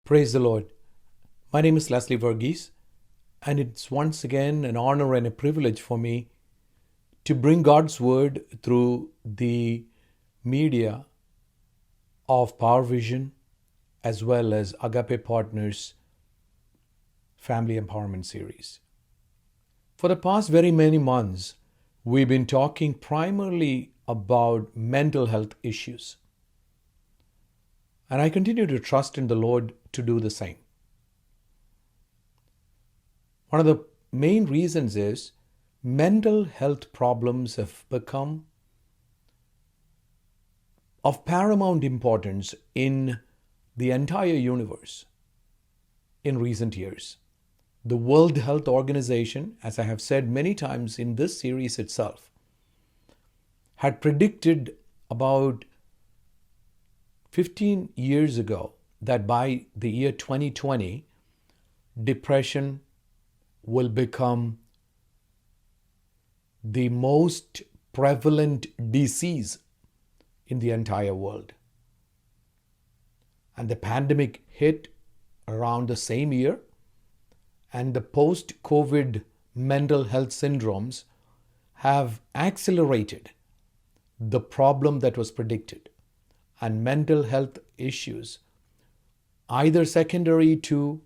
Praise the Lord. My name is Leslie Verghese, and it's once again an honor and a privilege for me to bring God's Word through the media of Power Vision as well as Agape Partners Family Empowerment Series. For the past very many months, we've been talking primarily about mental health issues. And I continue to trust in the Lord to do the same. One of the main reasons is mental health problems have become of paramount importance in the entire universe in recent years. The World Health Organization, as I have said many times in this series itself, had predicted about 15 years ago that by the year 2020, depression will become the most prevalent disease in the entire world. And the pandemic hit around the same year, and the post-COVID mental health syndromes have accelerated the problem that was predicted. And mental health issues, either secondary to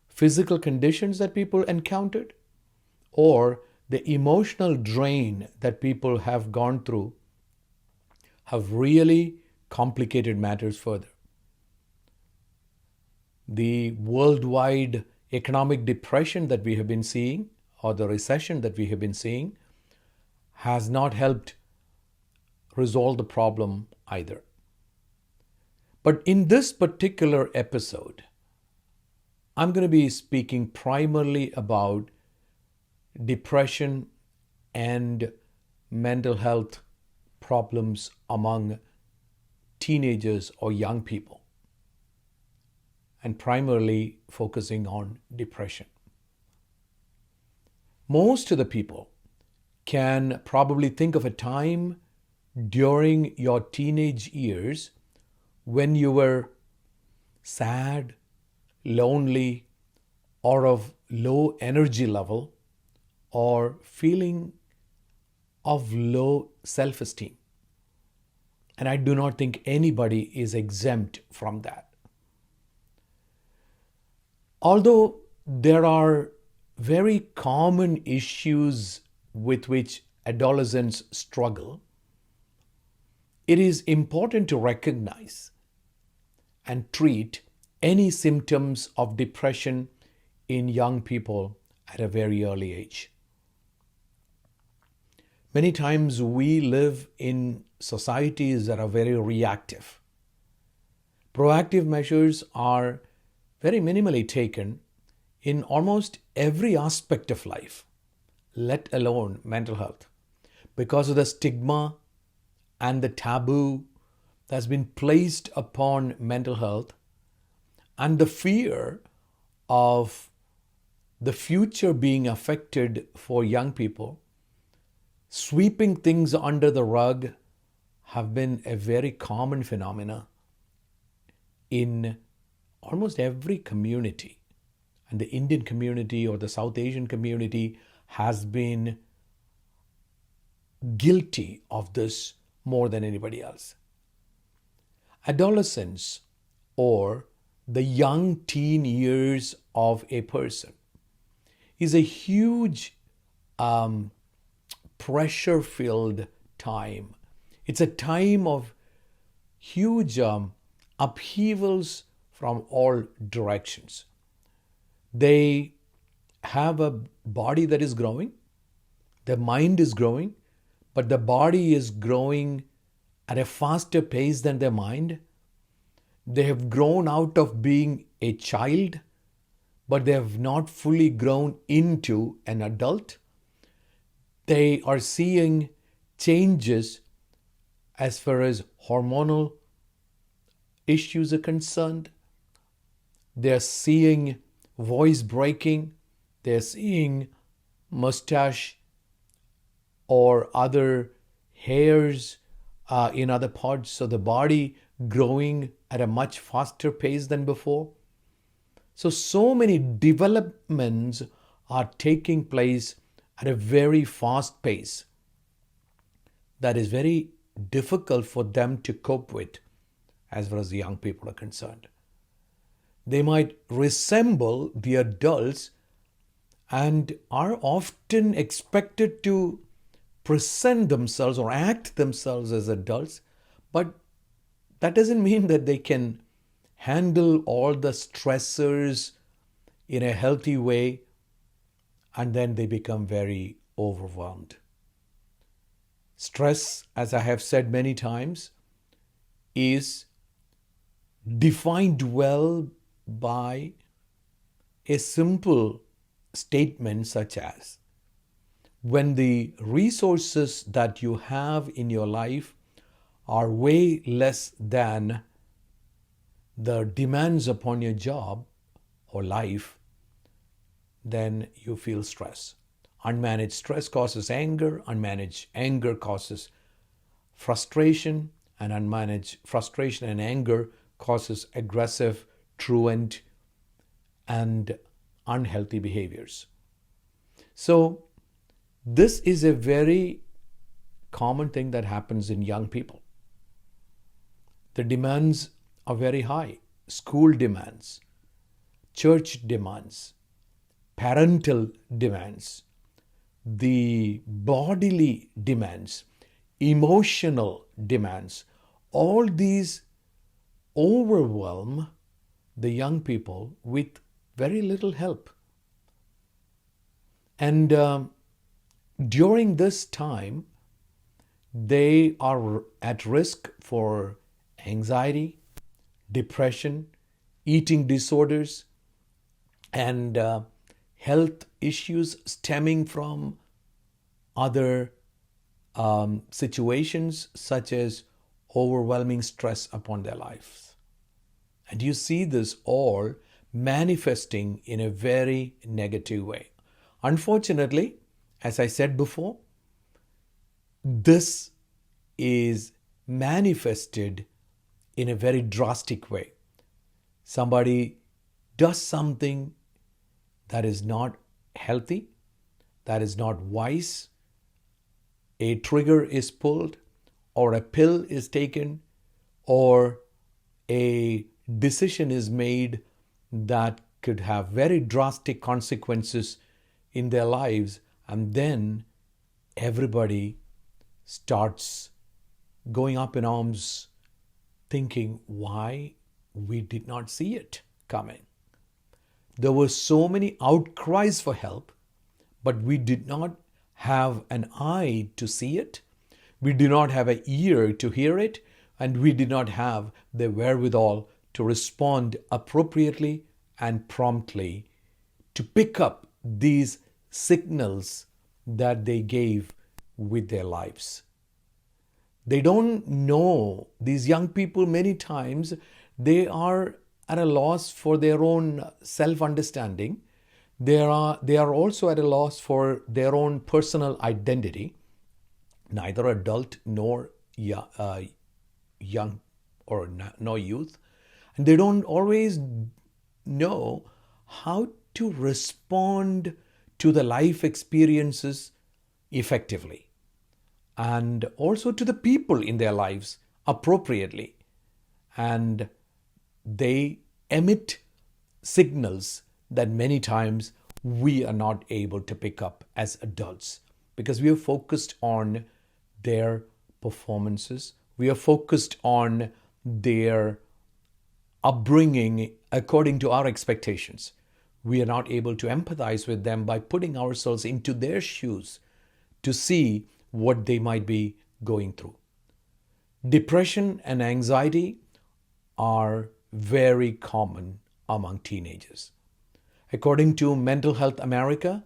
physical conditions that people encountered or the emotional drain that people have gone through, have really complicated matters further. The worldwide economic depression that we have been seeing, or the recession that we have been seeing, has not helped resolve the problem either. But in this particular episode, I'm going to be speaking primarily about depression and mental health problems among teenagers or young people, and primarily focusing on depression. Most of the people can probably think of a time during your teenage years when you were sad, lonely, or of low energy level, or feeling of low self-esteem. And I do not think anybody is exempt from that. Although there are very common issues with which adolescents struggle, it is important to recognize and treat any symptoms of depression in young people at a very early age. Many times we live in societies that are very reactive. Proactive measures are very minimally taken in almost every aspect of life, let alone mental health, because of the stigma and the taboo that's been placed upon mental health, and the fear of the future being affected for young people. Sweeping things under the rug have been a very common phenomena in almost every community. And the Indian community or the South Asian community has been guilty of this more than anybody else. Adolescence, or the young teen years of a person, is a huge pressure-filled time. It's a time of huge upheavals from all directions. They have a body that is growing, their mind is growing, but the body is growing at a faster pace than their mind. They have grown out of being a child, but they have not fully grown into an adult. They are seeing changes as far as hormonal issues are concerned. They're seeing voice breaking. They're seeing mustache or other hairs in other parts of the body growing at a much faster pace than before. So many developments are taking place at a very fast pace that is very difficult for them to cope with as far as the young people are concerned. They might resemble the adults and are often expected to present themselves or act themselves as adults, but that doesn't mean that they can handle all the stressors in a healthy way, and then they become very overwhelmed. Stress, as I have said many times, is defined well by a simple statement such as, when the resources that you have in your life are way less than the demands upon your job or life, then you feel stress. Unmanaged stress causes anger, unmanaged anger causes frustration, and unmanaged frustration and anger causes aggressive, truant, and unhealthy behaviors. So, this is a very common thing that happens in young people. The demands are very high. School demands, church demands, parental demands, the bodily demands, emotional demands. All these overwhelm the young people with very little help. And during this time, they are at risk for anxiety, depression, eating disorders, and health issues stemming from other situations such as overwhelming stress upon their lives. And you see this all manifesting in a very negative way. Unfortunately, as I said before, this is manifested in a very drastic way. Somebody does something that is not healthy, that is not wise. A trigger is pulled, or a pill is taken, or a decision is made that could have very drastic consequences in their lives, and then everybody starts going up in arms thinking why we did not see it coming. There were so many outcries for help, but we did not have an eye to see it. We did not have an ear to hear it, and we did not have the wherewithal to respond appropriately and promptly to pick up these signals that they gave with their lives. They don't know, these young people many times, they are at a loss for their own self-understanding. They are also at a loss for their own personal identity. Neither adult nor young or no youth. And they don't always know how to respond to the life experiences effectively, and also to the people in their lives appropriately. And they emit signals that many times we are not able to pick up as adults, because we are focused on their performances. We are focused on their upbringing according to our expectations. We are not able to empathize with them by putting ourselves into their shoes to see what they might be going through. Depression and anxiety are very common among teenagers. According to Mental Health America,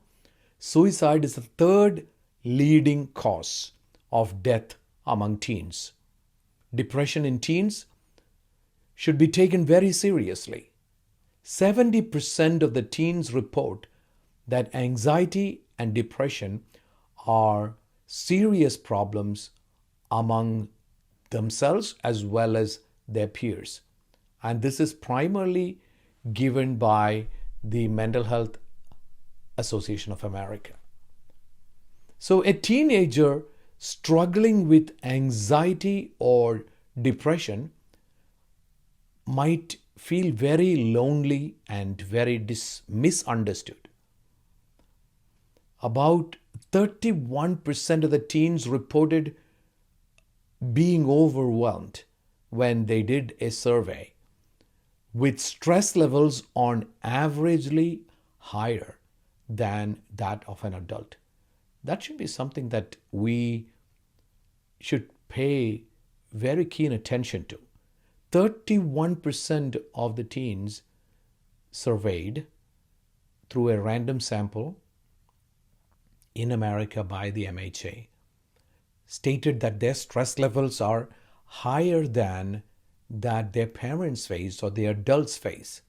suicide is the third leading cause of death among teens. Depression in teens should be taken very seriously. 70% of the teens report that anxiety and depression are serious problems among themselves as well as their peers. And this is primarily given by the Mental Health Association of America. So, a teenager struggling with anxiety or depression might feel very lonely and very misunderstood. About 31% of the teens reported being overwhelmed when they did a survey, with stress levels on averagely higher than that of an adult. That should be something that we should pay very keen attention to. 31% of the teens surveyed through a random sample in America by the MHA stated that their stress levels are higher than that their parents face or the adults face.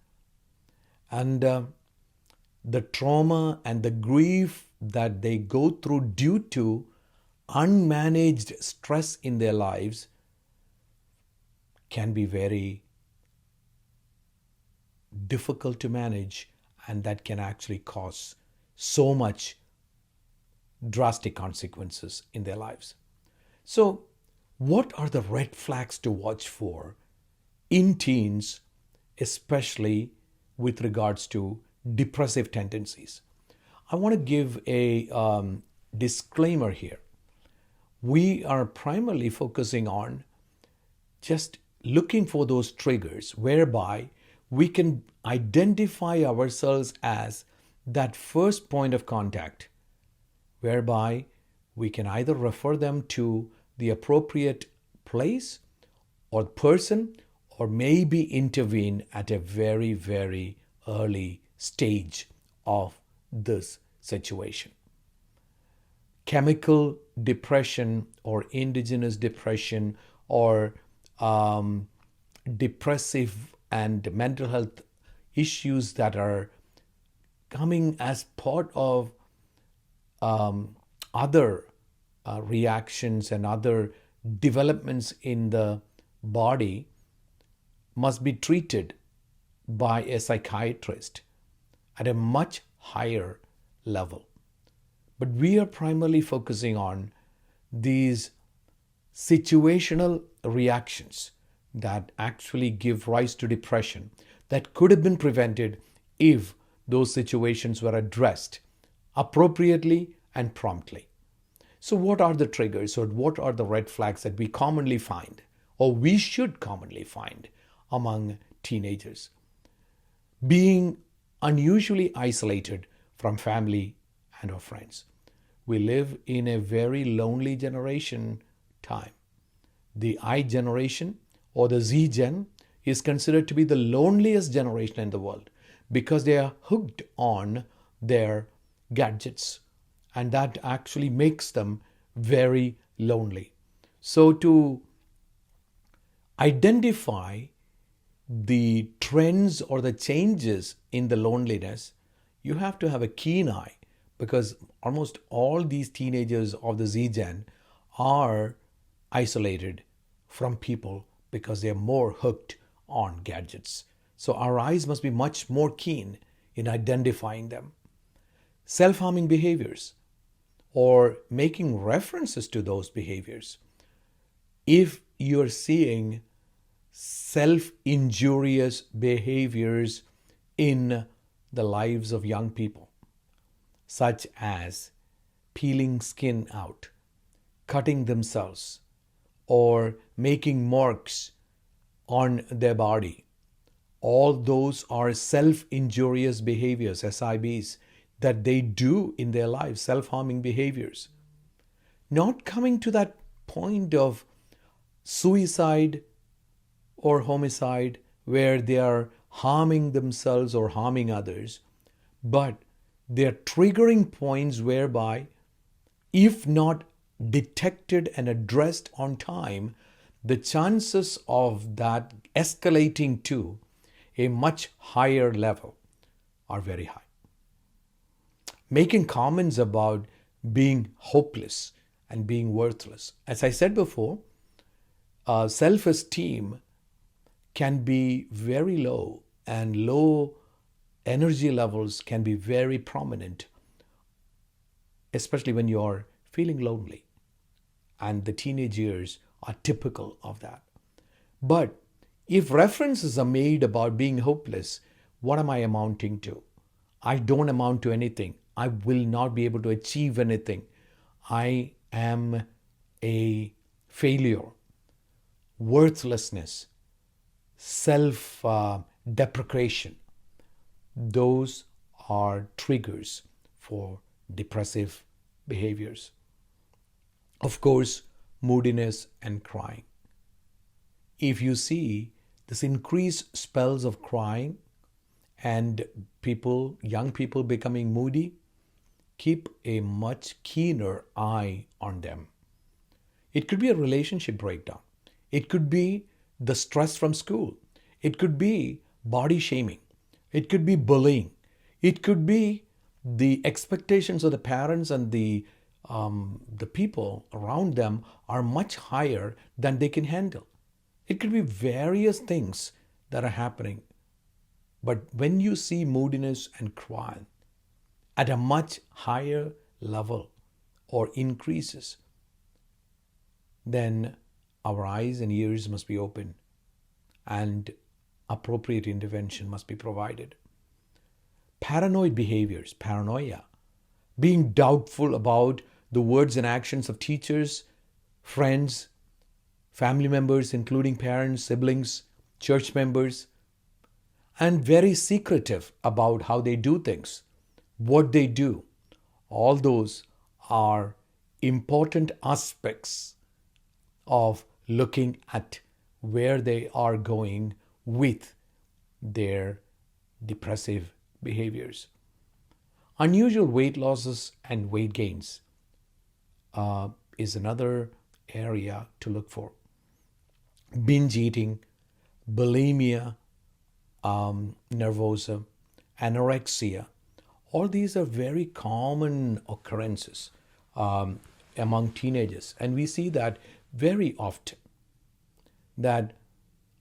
And the trauma and the grief that they go through due to unmanaged stress in their lives can be very difficult to manage, and that can actually cause so much drastic consequences in their lives. So, what are the red flags to watch for in teens, especially with regards to depressive tendencies? I want to give a disclaimer here. We are primarily focusing on just looking for those triggers whereby we can identify ourselves as that first point of contact, whereby we can either refer them to the appropriate place or person, or maybe intervene at a very, very early stage of this situation. Chemical depression or indigenous depression or depressive and mental health issues that are coming as part of other reactions and other developments in the body must be treated by a psychiatrist at a much higher level. But we are primarily focusing on these situational reactions that actually give rise to depression that could have been prevented if those situations were addressed appropriately and promptly. So what are the triggers or what are the red flags that we commonly find or we should commonly find among teenagers? Being unusually isolated from family and or friends. We live in a very lonely generation time. The I generation or the Z gen is considered to be the loneliest generation in the world because they are hooked on their gadgets, and that actually makes them very lonely. So to identify the trends or the changes in the loneliness, you have to have a keen eye, because almost all these teenagers of the Z gen are isolated from people because they are more hooked on gadgets. So our eyes must be much more keen in identifying them. Self-harming behaviors or making references to those behaviors. If you're seeing self-injurious behaviors in the lives of young people, such as peeling skin out, cutting themselves, or making marks on their body, all those are self-injurious behaviors, SIBs, that they do in their lives, self-harming behaviors. Not coming to that point of suicide or homicide where they are harming themselves or harming others, but they are triggering points whereby, if not detected and addressed on time, the chances of that escalating to a much higher level are very high. Making comments about being hopeless and being worthless. As I said before, self-esteem can be very low, and low energy levels can be very prominent, especially when you're feeling lonely. And the teenage years are typical of that. But if references are made about being hopeless, what am I amounting to? I don't amount to anything. I will not be able to achieve anything. I am a failure, worthlessness, self deprecation. Those are triggers for depressive behaviors. Of course, moodiness and crying. If you see this increased spells of crying and young people becoming moody, keep a much keener eye on them. It could be a relationship breakdown. It could be the stress from school. It could be body shaming. It could be bullying. It could be the expectations of the parents and the people around them are much higher than they can handle. It could be various things that are happening. But when you see moodiness and crying at a much higher level or increases, then our eyes and ears must be open and appropriate intervention must be provided. Paranoid behaviors, paranoia, being doubtful about the words and actions of teachers, friends, family members, including parents, siblings, church members, and very secretive about how they do things, what they do. All those are important aspects of looking at where they are going with their depressive behaviors. Unusual weight losses and weight gains is another area to look for. Binge eating, bulimia, nervosa, anorexia, all these are very common occurrences among teenagers. And we see that very often, that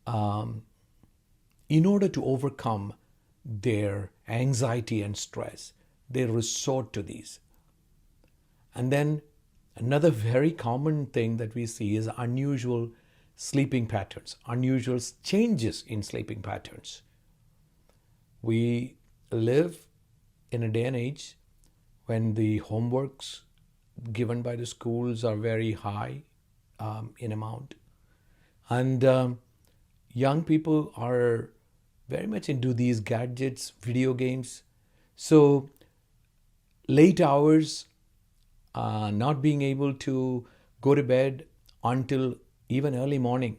in order to overcome their anxiety and stress, they resort to these. And then another very common thing that we see is unusual sleeping patterns, unusual changes in sleeping patterns. We live in a day and age when the homeworks given by the schools are very high in amount. And young people are very much into these gadgets, video games. So late hours, not being able to go to bed until even early morning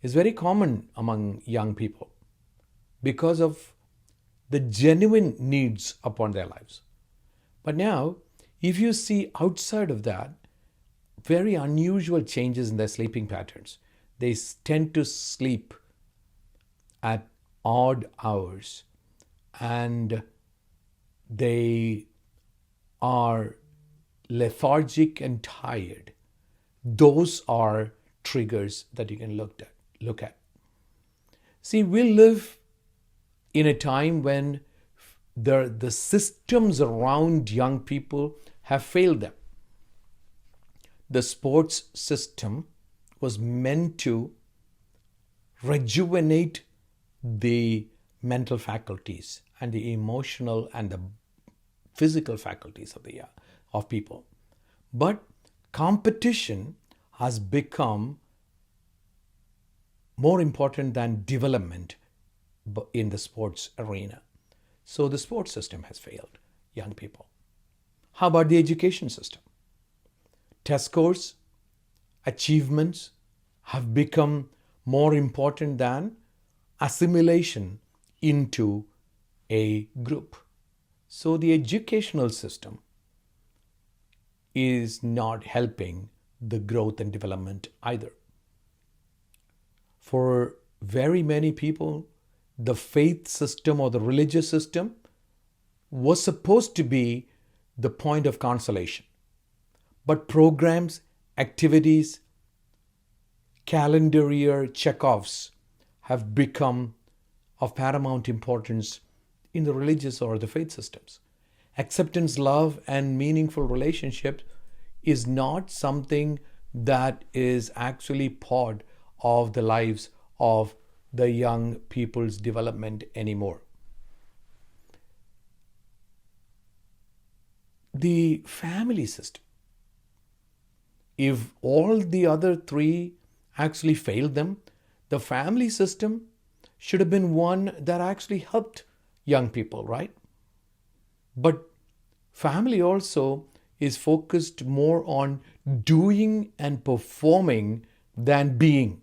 is very common among young people because of the genuine needs upon their lives. But now, if you see outside of that, very unusual changes in their sleeping patterns. They tend to sleep at odd hours and they are lethargic and tired. Those are triggers that you can look at. See, we live in a time when the systems around young people have failed them. The sports system was meant to rejuvenate the mental faculties and the emotional and the physical faculties of people. But competition has become more important than development in the sports arena. So the sports system has failed young people. How about the education system? Test scores, achievements have become more important than assimilation into a group. So the educational system is not helping the growth and development either. For very many people, the faith system or the religious system was supposed to be the point of consolation. But programs, activities, calendar year checkoffs have become of paramount importance in the religious or the faith systems. Acceptance, love, and meaningful relationships is not something that is actually part of the lives of the young people's development anymore. The family system, if all the other three actually failed them, the family system should have been one that actually helped young people, right? But family also is focused more on doing and performing than being.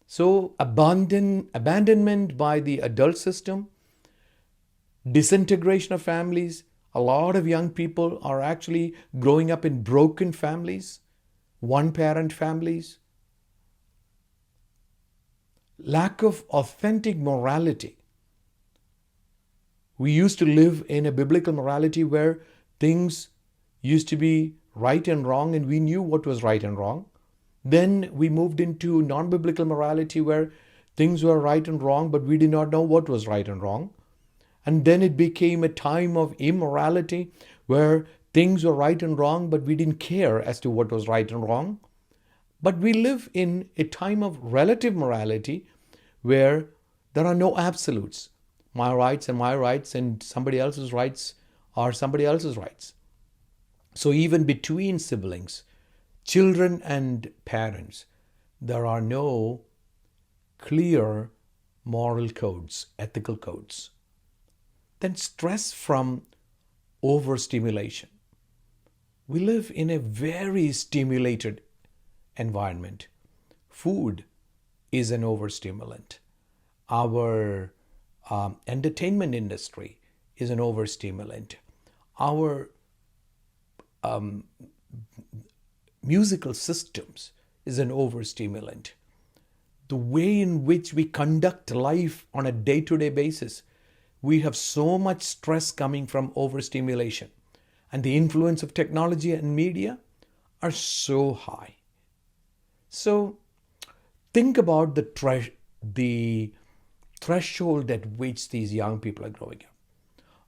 So abandonment by the adult system, disintegration of families. A lot of young people are actually growing up in broken families, one-parent families. Lack of authentic morality. We used to live in a biblical morality where things used to be right and wrong, and we knew what was right and wrong. Then we moved into non-biblical morality where things were right and wrong, but we did not know what was right and wrong. And then it became a time of immorality where things were right and wrong, but we didn't care as to what was right and wrong. But we live in a time of relative morality where there are no absolutes. My rights are my rights, and somebody else's rights are somebody else's rights. So even between siblings, children and parents, there are no clear moral codes, ethical codes. Then stress from overstimulation. We live in a very stimulated environment. Food is an overstimulant. Our entertainment industry is an overstimulant. Our musical systems is an overstimulant. The way in which we conduct life on a day-to-day basis, we have so much stress coming from overstimulation. And the influence of technology and media are so high. So think about the threshold at which these young people are growing up.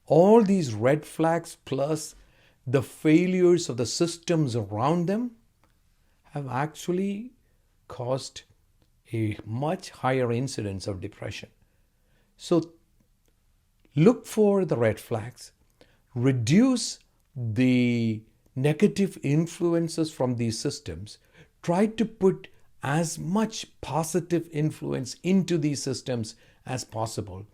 All these red flags plus the failures of the systems around them have actually caused a much higher incidence of depression. So look for the red flags, reduce the negative influences from these systems, try to put as much positive influence into these systems as possible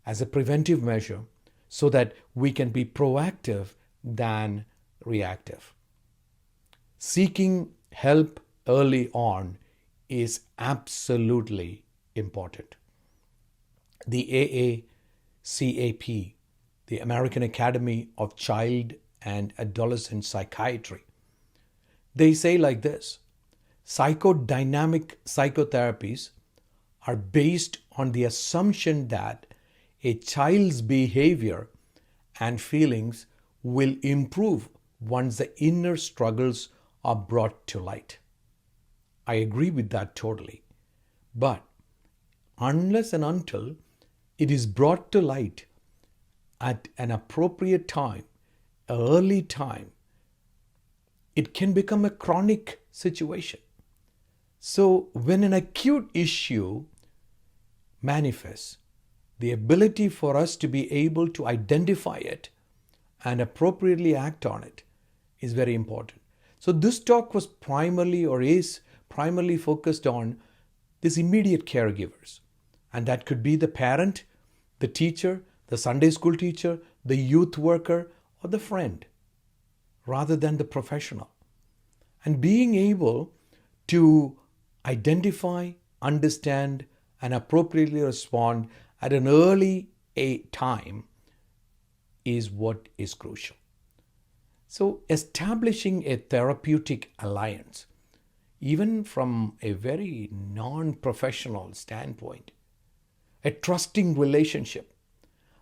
as a preventive measure so that we can be proactive than reactive. Seeking help early on is absolutely important. The AACAP, the American Academy of Child and Adolescent Psychiatry, they say like this: psychodynamic psychotherapies are based on the assumption that a child's behavior and feelings will improve once the inner struggles are brought to light. I agree with that totally. But unless and until it is brought to light at an appropriate time, early time, it can become a chronic situation. So when an acute issue manifests, the ability for us to be able to identify it and appropriately act on it is very important. So this talk was primarily or is primarily focused on these immediate caregivers. And that could be the parent, the teacher, the Sunday school teacher, the youth worker, or the friend, rather than the professional. And being able to identify, understand, and appropriately respond at an early time is what is crucial. So establishing a therapeutic alliance, even from a very non-professional standpoint, a trusting relationship,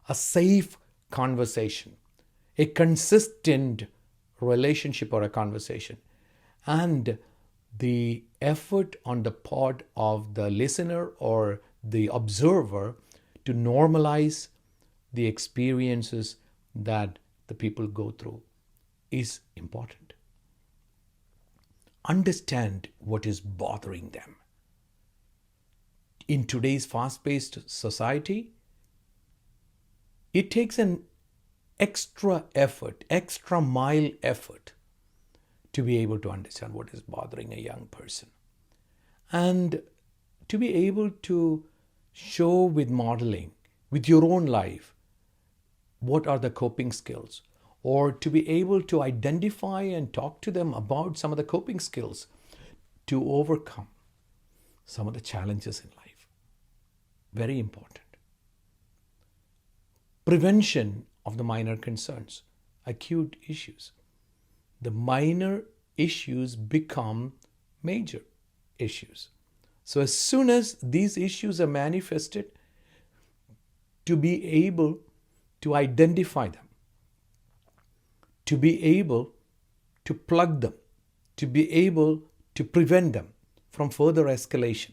a safe conversation, a consistent relationship or a conversation, and the effort on the part of the listener or the observer to normalize the experiences that the people go through is important. Understand what is bothering them. In today's fast-paced society, it takes an extra effort, extra mile effort to be able to understand what is bothering a young person. And to be able to show with modeling, with your own life, what are the coping skills, or to be able to identify and talk to them about some of the coping skills to overcome some of the challenges in life. Very important. Prevention of the minor concerns, acute issues. The minor issues become major issues. So as soon as these issues are manifested, to be able to identify them, to be able to plug them, to be able to prevent them from further escalation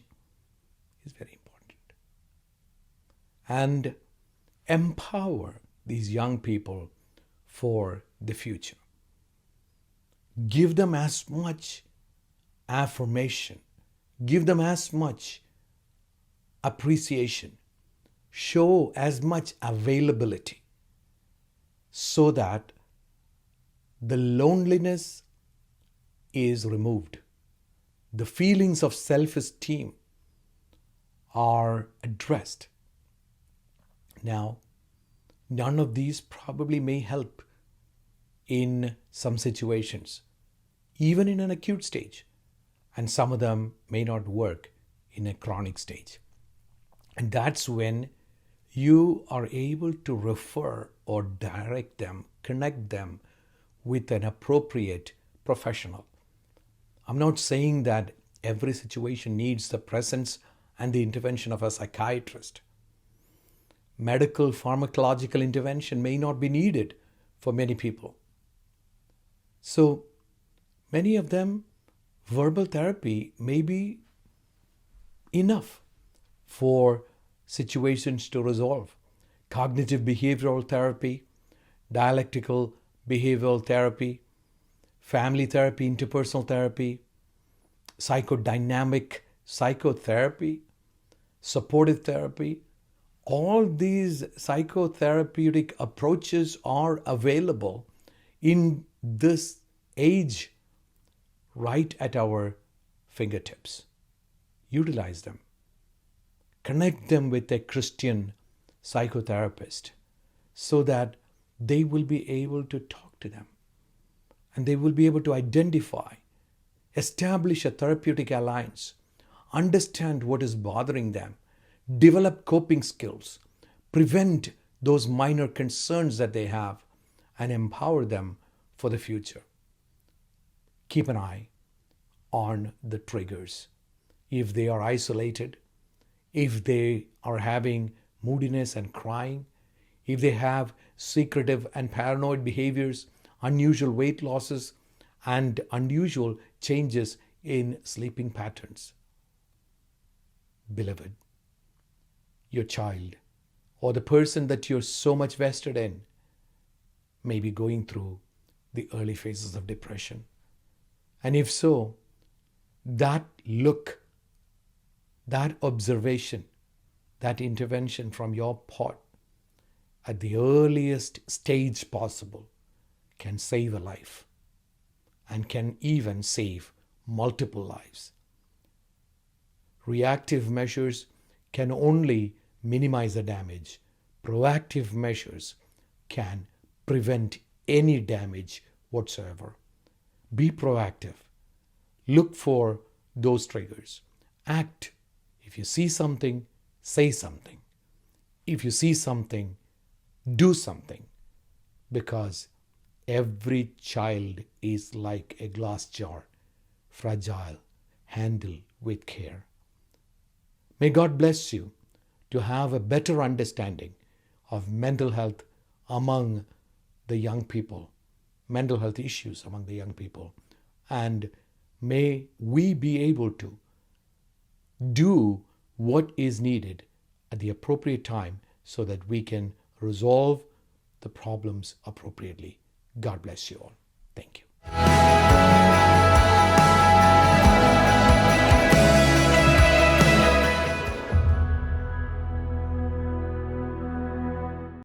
is very important. And empower these young people for the future. Give them as much affirmation, give them as much appreciation, show as much availability, so that the loneliness is removed. The feelings of self-esteem are addressed. Now, none of these probably may help in some situations, even in an acute stage, and some of them may not work in a chronic stage. And that's when you are able to refer or direct them, connect them with an appropriate professional. I'm not saying that every situation needs the presence and the intervention of a psychiatrist. Medical pharmacological intervention may not be needed for many people. So many of them, verbal therapy may be enough for situations to resolve. Cognitive behavioral therapy, dialectical behavioral therapy, family therapy, interpersonal therapy, psychodynamic psychotherapy, supportive therapy, all these psychotherapeutic approaches are available in this age right at our fingertips. Utilize them. Connect them with a Christian psychotherapist so that they will be able to talk to them and they will be able to identify, establish a therapeutic alliance, understand what is bothering them, develop coping skills, prevent those minor concerns that they have, and empower them for the future. Keep an eye on the triggers. If they are isolated, if they are having moodiness and crying, if they have secretive and paranoid behaviors, unusual weight losses, and unusual changes in sleeping patterns. Beloved, your child or the person that you're so much vested in may be going through the early phases of depression. And if so, that look, that observation, that intervention from your part at the earliest stage possible can save a life and can even save multiple lives. Reactive measures can only minimize the damage. Proactive measures can prevent any damage whatsoever. Be proactive. Look for those triggers. Act. If you see something, say something. If you see something, do something. Because every child is like a glass jar, fragile, handle with care. May God bless you to have a better understanding of mental health among the young people, mental health issues among the young people. And may we be able to do what is needed at the appropriate time so that we can resolve the problems appropriately. God bless you all. Thank you.